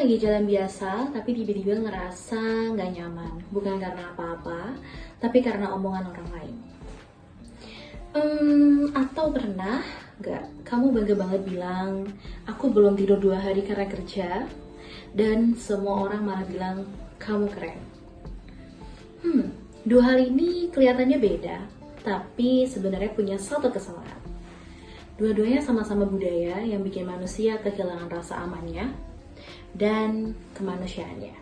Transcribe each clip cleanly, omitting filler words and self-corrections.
lagi jalan biasa, tapi tiba-tiba ngerasa nggak nyaman. Bukan karena apa-apa, tapi karena omongan orang lain. Atau pernah nggak kamu bangga banget bilang, aku belum tidur 2 hari karena kerja, dan semua orang malah bilang, kamu keren. Dua hal ini kelihatannya beda, tapi sebenarnya punya satu kesalahan. Dua-duanya sama-sama budaya yang bikin manusia kehilangan rasa amannya dan kemanusiaannya.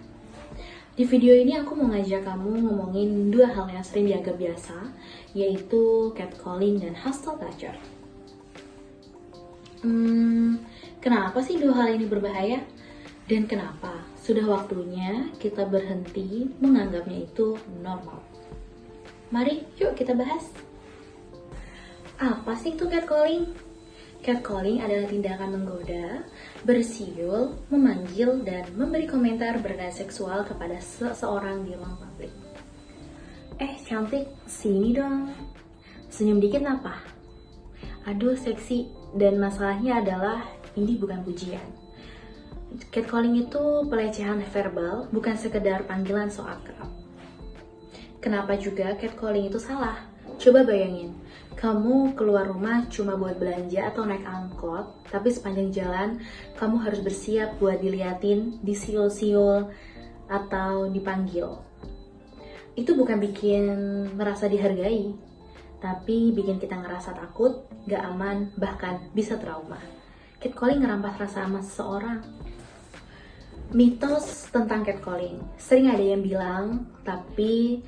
Di video ini aku mau ngajak kamu ngomongin 2 hal yang sering dianggap biasa, yaitu catcalling dan hostile culture. Kenapa sih 2 hal ini berbahaya? Dan kenapa sudah waktunya kita berhenti menganggapnya itu normal? Mari, yuk kita bahas. Apa sih itu catcalling? Catcalling adalah tindakan menggoda, bersiul, memanggil, dan memberi komentar bernada seksual kepada seseorang di ruang publik. Cantik, sini dong. Senyum dikit apa? Aduh, seksi. Dan masalahnya adalah ini bukan pujian. Catcalling itu pelecehan verbal, bukan sekedar panggilan so akrab. Kenapa juga catcalling itu salah? Coba bayangin, kamu keluar rumah cuma buat belanja atau naik angkot, tapi sepanjang jalan kamu harus bersiap buat diliatin, disiul-siul, atau dipanggil. Itu bukan bikin merasa dihargai, tapi bikin kita ngerasa takut, gak aman, bahkan bisa trauma. Catcalling ngerampas rasa aman seseorang. Mitos tentang catcalling, sering ada yang bilang, tapi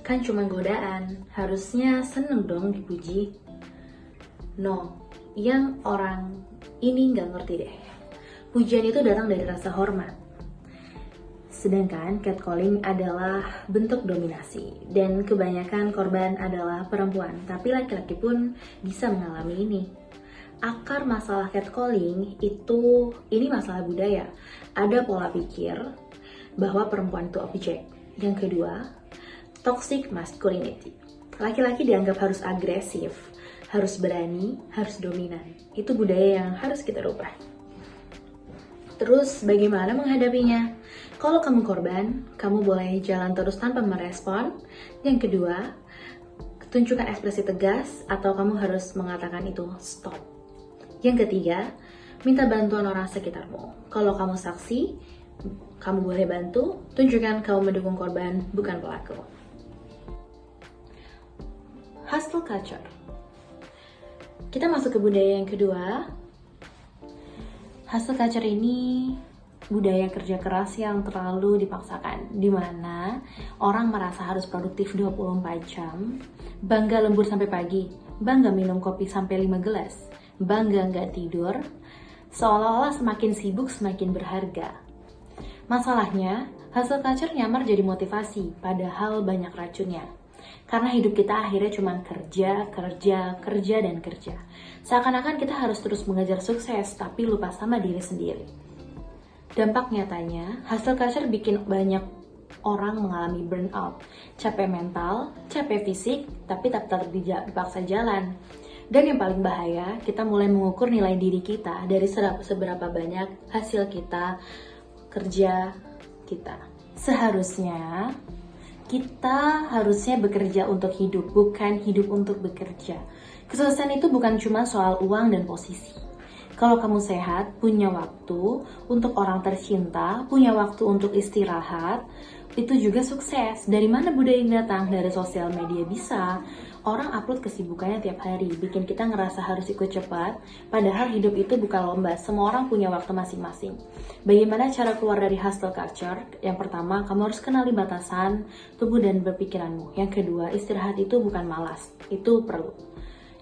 kan cuma godaan, harusnya seneng dong dipuji. No, yang orang ini nggak ngerti deh. Pujian itu datang dari rasa hormat. Sedangkan catcalling adalah bentuk dominasi, dan kebanyakan korban adalah perempuan, tapi laki-laki pun bisa mengalami ini. Akar masalah catcalling ini masalah budaya. Ada pola pikir bahwa perempuan itu objek. Yang kedua, toxic masculinity. Laki-laki dianggap harus agresif, harus berani, harus dominan. Itu budaya yang harus kita rubah. Terus bagaimana menghadapinya? Kalau kamu korban, kamu boleh jalan terus tanpa merespon. Yang kedua, tunjukkan ekspresi tegas atau kamu harus mengatakan itu stop. Yang ketiga, minta bantuan orang sekitarmu. Kalau kamu saksi, kamu boleh bantu, tunjukkan kamu mendukung korban, bukan pelaku. Hostile culture. Kita masuk ke budaya yang kedua. Hostile culture ini budaya kerja keras yang terlalu dipaksakan, di mana orang merasa harus produktif 24 jam, bangga lembur sampai pagi, bangga minum kopi sampai 5 gelas, bangga nggak tidur, seolah-olah semakin sibuk semakin berharga. Masalahnya, hustle culture nyamar jadi motivasi, padahal banyak racunnya. Karena hidup kita akhirnya cuma kerja, dan kerja. Seakan-akan kita harus terus mengejar sukses, tapi lupa sama diri sendiri. Dampak nyatanya, hustle culture bikin banyak orang mengalami burnout, capek mental, capek fisik, tapi tetap dipaksa jalan. Dan yang paling bahaya, kita mulai mengukur nilai diri kita dari seberapa banyak hasil kita, kerja kita. Seharusnya kita bekerja untuk hidup, bukan hidup untuk bekerja. Kesuksesan itu bukan cuma soal uang dan posisi. Kalau kamu sehat, punya waktu untuk orang tercinta, punya waktu untuk istirahat, itu juga sukses. Dari mana budaya ini datang? Dari sosial media bisa. Orang upload kesibukannya tiap hari, bikin kita ngerasa harus ikut cepat, padahal hidup itu bukan lomba, semua orang punya waktu masing-masing. Bagaimana cara keluar dari hustle culture? Yang pertama, kamu harus kenali batasan tubuh dan berpikiranmu. Yang kedua, istirahat itu bukan malas, itu perlu.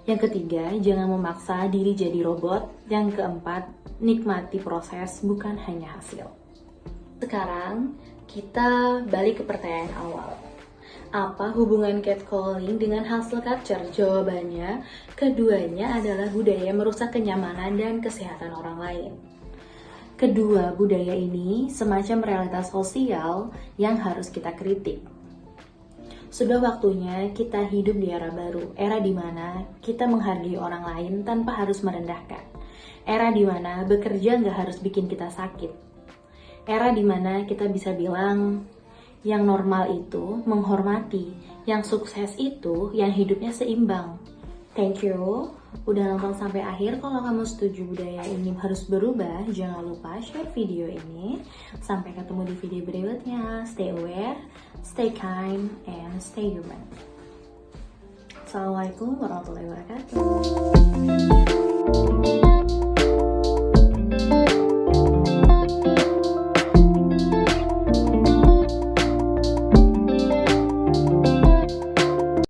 Yang ketiga, jangan memaksa diri jadi robot. Yang keempat, nikmati proses, bukan hanya hasil. Sekarang, kita balik ke pertanyaan awal. Apa hubungan catcalling dengan hustle culture? Jawabannya, keduanya adalah budaya merusak kenyamanan dan kesehatan orang lain. Kedua budaya ini semacam realitas sosial yang harus kita kritik. Sudah waktunya kita hidup di era baru, era di mana kita menghargai orang lain tanpa harus merendahkan. Era di mana bekerja nggak harus bikin kita sakit. Era dimana kita bisa bilang yang normal itu menghormati, yang sukses itu yang hidupnya seimbang. Thank you udah nonton sampai akhir. Kalau kamu setuju budaya ini harus berubah, jangan lupa share video ini. Sampai ketemu di video berikutnya. Stay aware, stay kind, and stay human. Assalamualaikum warahmatullahi wabarakatuh.